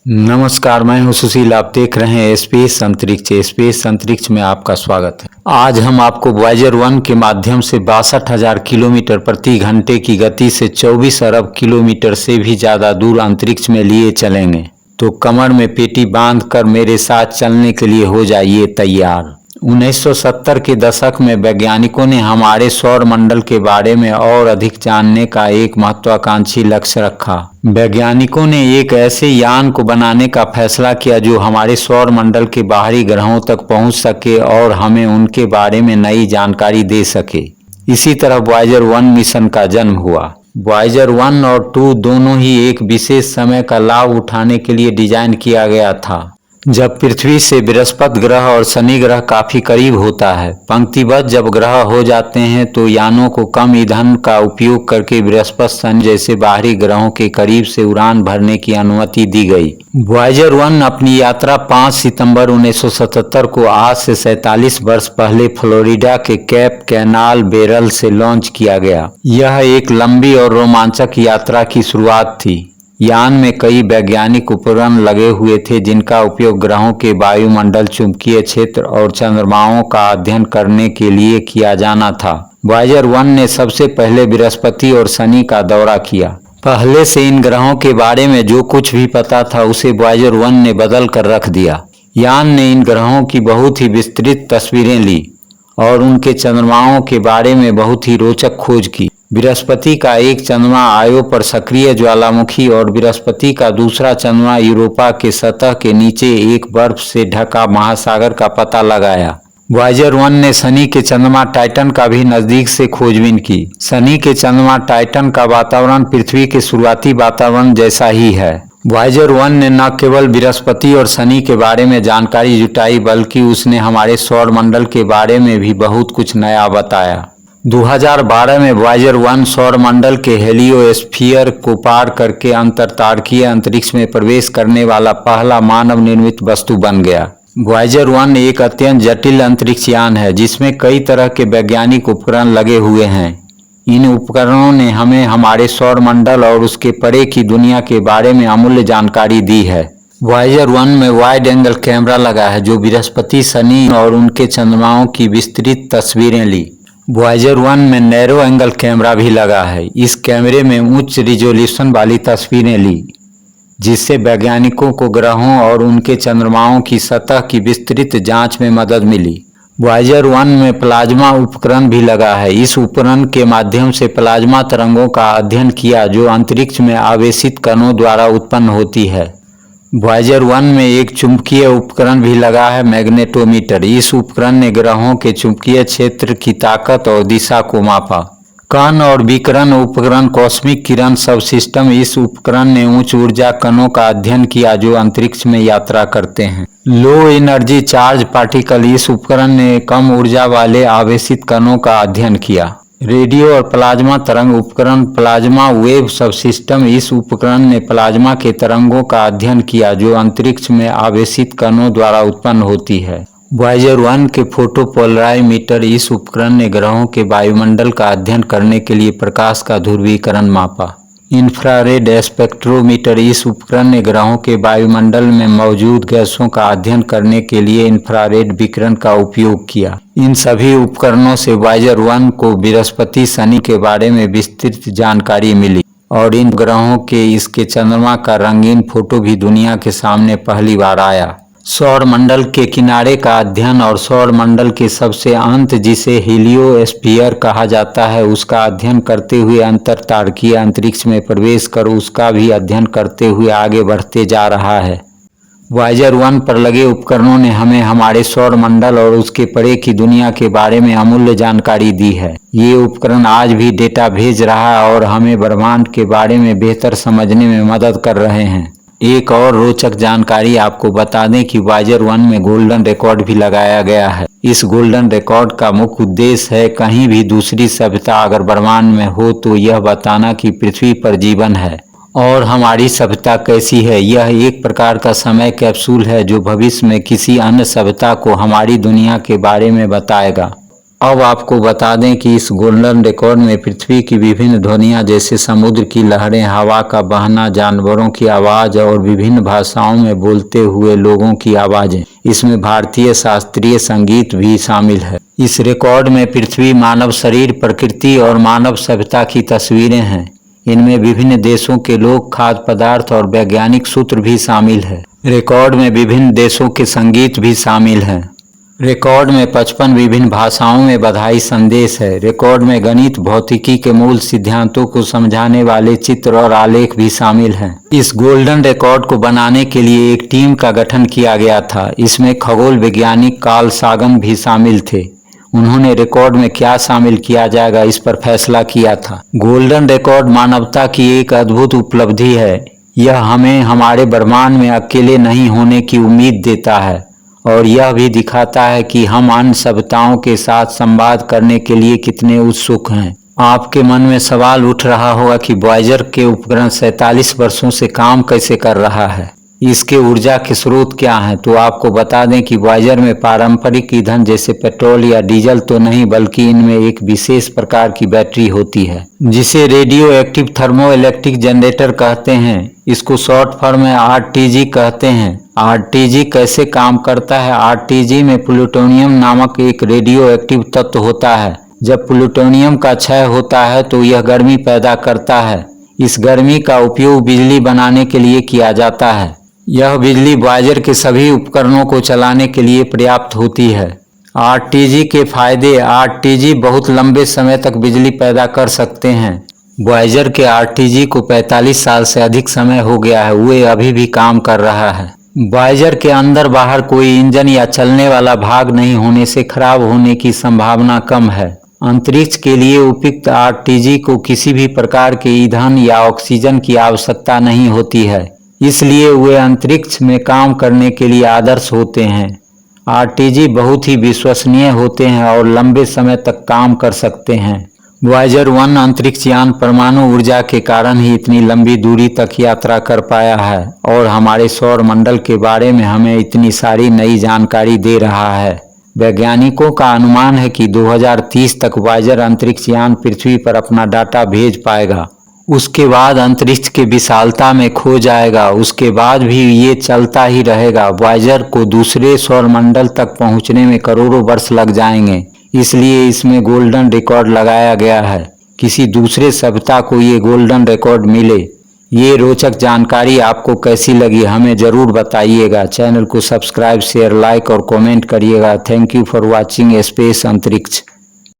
नमस्कार, मैं हूं सुशील। आप देख रहे हैं स्पेस अंतरिक्ष। स्पेस अंतरिक्ष में आपका स्वागत है। आज हम आपको वॉयेजर 1 के माध्यम से 62,000 किलोमीटर प्रति घंटे की गति से 24 अरब किलोमीटर से भी ज़्यादा दूर अंतरिक्ष में लिए चलेंगे। तो कमर में पेटी बांध कर मेरे साथ चलने के लिए हो जाइए तैयार। 1970 के दशक में वैज्ञानिकों ने हमारे सौर मंडल के बारे में और अधिक जानने का एक महत्वाकांक्षी लक्ष्य रखा। वैज्ञानिकों ने एक ऐसे यान को बनाने का फैसला किया जो हमारे सौर मंडल के बाहरी ग्रहों तक पहुंच सके और हमें उनके बारे में नई जानकारी दे सके। इसी तरह वॉयेजर 1 मिशन का जन्म हुआ। वॉयेजर 1 और 2 दोनों ही एक विशेष समय का लाभ उठाने के लिए डिजाइन किया गया था, जब पृथ्वी से बृहस्पति ग्रह और शनि ग्रह काफी करीब होता है। पंक्तिबद्ध जब ग्रह हो जाते हैं तो यानों को कम ईंधन का उपयोग करके बृहस्पति, शनि जैसे बाहरी ग्रहों के करीब से उड़ान भरने की अनुमति दी गई। वॉयेजर 1 अपनी यात्रा 5 सितंबर 1977 को आज से 47 वर्ष पहले फ्लोरिडा के कैप कैनालवेरल से लॉन्च किया गया। यह एक लंबी और रोमांचक यात्रा की शुरुआत थी। यान में कई वैज्ञानिक उपकरण लगे हुए थे जिनका उपयोग ग्रहों के वायुमंडल, चुंबकीय क्षेत्र और चंद्रमाओं का अध्ययन करने के लिए किया जाना था। वॉयेजर 1 ने सबसे पहले बृहस्पति और शनि का दौरा किया। पहले से इन ग्रहों के बारे में जो कुछ भी पता था उसे वॉयेजर 1 ने बदल कर रख दिया। यान ने इन ग्रहों की बहुत ही विस्तृत तस्वीरें ली और उनके चंद्रमाओं के बारे में बहुत ही रोचक खोज की। बृहस्पति का एक चंद्रमा आयो पर सक्रिय ज्वालामुखी और बृहस्पति का दूसरा चंद्रमा यूरोपा के सतह के नीचे एक बर्फ से ढका महासागर का पता लगाया। वॉयेजर 1 ने शनि के चंद्रमा टाइटन का भी नजदीक से खोजबीन की। शनि के चंद्रमा टाइटन का वातावरण पृथ्वी के शुरुआती वातावरण जैसा ही है। वॉयेजर 1 ने न केवल बृहस्पति और शनि के बारे में जानकारी जुटाई बल्कि उसने हमारे सौर मंडल के बारे में भी बहुत कुछ नया बताया। 2012 में वॉयेजर 1 सौर मंडल के हेलियोस्फीयर को पार करके अंतरतारकीय अंतरिक्ष में प्रवेश करने वाला पहला मानव निर्मित वस्तु बन गया। वॉयेजर 1 एक अत्यंत जटिल अंतरिक्ष यान है जिसमें कई तरह के वैज्ञानिक उपकरण लगे हुए हैं। इन उपकरणों ने हमें हमारे सौर मंडल और उसके परे की दुनिया के बारे में अमूल्य जानकारी दी है। वॉयेजर 1 में वाइड एंगल कैमरा लगा है जो बृहस्पति, शनि और उनके चंद्रमाओं की विस्तृत तस्वीरें ली। वॉयेजर 1 में नैरो एंगल कैमरा भी लगा है। इस कैमरे में उच्च रिजोल्यूशन वाली तस्वीरें ली जिससे वैज्ञानिकों को ग्रहों और उनके चंद्रमाओं की सतह की विस्तृत जांच में मदद मिली। वॉयेजर 1 में प्लाज्मा उपकरण भी लगा है। इस उपकरण के माध्यम से प्लाज्मा तरंगों का अध्ययन किया जो अंतरिक्ष में आवेशित कणों द्वारा उत्पन्न होती है। वॉयेजर 1 में एक चुंबकीय उपकरण भी लगा है, मैग्नेटोमीटर। इस उपकरण ने ग्रहों के चुंबकीय क्षेत्र की ताकत और दिशा को मापा। कण और विकिरण उपकरण कॉस्मिक किरण सब सिस्टम। इस उपकरण ने उच्च ऊर्जा कणों का अध्ययन किया जो अंतरिक्ष में यात्रा करते हैं। Low energy charge particle. इस उपकरण ने कम ऊर्जा वाले आवेशित कणों का अध्ययन किया। रेडियो और प्लाज्मा तरंग उपकरण प्लाज्मा वेव सब सिस्टम। इस उपकरण ने प्लाज्मा के तरंगों का अध्ययन किया जो अंतरिक्ष में आवेशित कणों द्वारा उत्पन्न होती है। वॉयेजर 1 के फोटोपोलराइमीटर। इस उपकरण ने ग्रहों के वायुमंडल का अध्ययन करने के लिए प्रकाश का ध्रुवीकरण मापा। Infrared spectrometer. इस उपकरण ने ग्रहों के वायुमंडल में मौजूद गैसों का अध्ययन करने के लिए इंफ्रारेड विकिरण का उपयोग किया। इन सभी उपकरणों से वॉयेजर 1 को बृहस्पति, शनि के बारे में विस्तृत जानकारी मिली और इन ग्रहों के इसके चंद्रमा का रंगीन फोटो भी दुनिया के सामने पहली बार आया। सौर मंडल के किनारे का अध्ययन और सौर मंडल के सबसे अंत जिसे हीलियोस्फीयर कहा जाता है उसका अध्ययन करते हुए अंतरतारकीय अंतरिक्ष में प्रवेश कर उसका भी अध्ययन करते हुए आगे बढ़ते जा रहा है। वॉयेजर 1 पर लगे उपकरणों ने हमें हमारे सौर मंडल और उसके परे की दुनिया के बारे में अमूल्य जानकारी दी है। ये उपकरण आज भी डेटा भेज रहा है और हमें ब्रह्मांड के बारे में बेहतर समझने में मदद कर रहे हैं। एक और रोचक जानकारी आपको बता दें कि वॉयेजर 1 में गोल्डन रिकॉर्ड भी लगाया गया है। इस गोल्डन रिकॉर्ड का मुख्य उद्देश्य है कहीं भी दूसरी सभ्यता अगर ब्रह्मांड में हो तो यह बताना कि पृथ्वी पर जीवन है और हमारी सभ्यता कैसी है। यह एक प्रकार का समय कैप्सूल है जो भविष्य में किसी अन्य सभ्यता को हमारी दुनिया के बारे में बताएगा। अब आपको बता दें कि इस गोल्डन रिकॉर्ड में पृथ्वी की विभिन्न ध्वनियाँ जैसे समुद्र की लहरें, हवा का बहना, जानवरों की आवाज़ और विभिन्न भाषाओं में बोलते हुए लोगों की आवाज़ें, इसमें भारतीय शास्त्रीय संगीत भी शामिल है। इस रिकॉर्ड में पृथ्वी, मानव शरीर, प्रकृति और मानव सभ्यता की तस्वीरें हैं। इनमें विभिन्न देशों के लोग, खाद्य पदार्थ और वैज्ञानिक सूत्र भी शामिल है। रिकॉर्ड में विभिन्न देशों के संगीत भी शामिल हैं। रिकॉर्ड में 55 विभिन्न भाषाओं में बधाई संदेश है। रिकॉर्ड में गणित, भौतिकी के मूल सिद्धांतों को समझाने वाले चित्र और आलेख भी शामिल हैं। इस गोल्डन रिकॉर्ड को बनाने के लिए एक टीम का गठन किया गया था। इसमें खगोल वैज्ञानिक कार्ल सागन भी शामिल थे। उन्होंने रिकॉर्ड में क्या शामिल किया जाएगा इस पर फैसला किया था। गोल्डन रिकॉर्ड मानवता की एक अद्भुत उपलब्धि है। यह हमें हमारे ब्रह्मांड में अकेले नहीं होने की उम्मीद देता है और यह भी दिखाता है कि हम अन्य सभ्यताओं के साथ संवाद करने के लिए कितने उत्सुक हैं। आपके मन में सवाल उठ रहा होगा कि वॉयेजर के उपग्रह 47 वर्षों से काम कैसे कर रहा है, इसके ऊर्जा के स्रोत क्या हैं। तो आपको बता दें कि वॉयेजर में पारंपरिक ईंधन जैसे पेट्रोल या डीजल तो नहीं, बल्कि इनमें एक विशेष प्रकार की बैटरी होती है जिसे radio active thermo electric generator कहते हैं। इसको शॉर्ट फॉर्म में आरटीजी कहते हैं। आरटीजी कैसे काम करता है? आरटीजी में प्लूटोनियम नामक एक रेडियो एक्टिव तत्व होता है। जब प्लूटोनियम का क्षय होता है तो यह गर्मी पैदा करता है। इस गर्मी का उपयोग बिजली बनाने के लिए किया जाता है। यह बिजली वॉयेजर के सभी उपकरणों को चलाने के लिए पर्याप्त होती है। आरटीजी के फायदे। आरटीजी बहुत लंबे समय तक बिजली पैदा कर सकते हैं। वॉयेजर के आरटीजी को 45 साल से अधिक समय हो गया है, वे अभी भी काम कर रहा है। वॉयेजर के अंदर बाहर कोई इंजन या चलने वाला भाग नहीं होने से खराब होने की संभावना कम है। अंतरिक्ष के लिए उपयुक्त आरटीजी को किसी भी प्रकार के ईंधन या ऑक्सीजन की आवश्यकता नहीं होती है, इसलिए वे अंतरिक्ष में काम करने के लिए आदर्श होते हैं। आरटीजी बहुत ही विश्वसनीय होते हैं और लंबे समय तक काम कर सकते हैं। वॉयेजर 1 अंतरिक्ष यान परमाणु ऊर्जा के कारण ही इतनी लंबी दूरी तक यात्रा कर पाया है और हमारे सौर मंडल के बारे में हमें इतनी सारी नई जानकारी दे रहा है। वैज्ञानिकों का अनुमान है कि 2030 तक वॉयेजर अंतरिक्ष यान पृथ्वी पर अपना डाटा भेज पाएगा। उसके बाद अंतरिक्ष के विशालता में खो जाएगा। उसके बाद भी ये चलता ही रहेगा। वॉयेजर को दूसरे सौर मंडल तक पहुंचने में करोड़ों वर्ष लग जाएंगे, इसलिए इसमें गोल्डन रिकॉर्ड लगाया गया है। किसी दूसरे सभ्यता को ये गोल्डन रिकॉर्ड मिले। ये रोचक जानकारी आपको कैसी लगी हमें ज़रूर बताइएगा। चैनल को सब्सक्राइब, शेयर, लाइक और कमेंट करिएगा। Thank you for watching space अंतरिक्ष।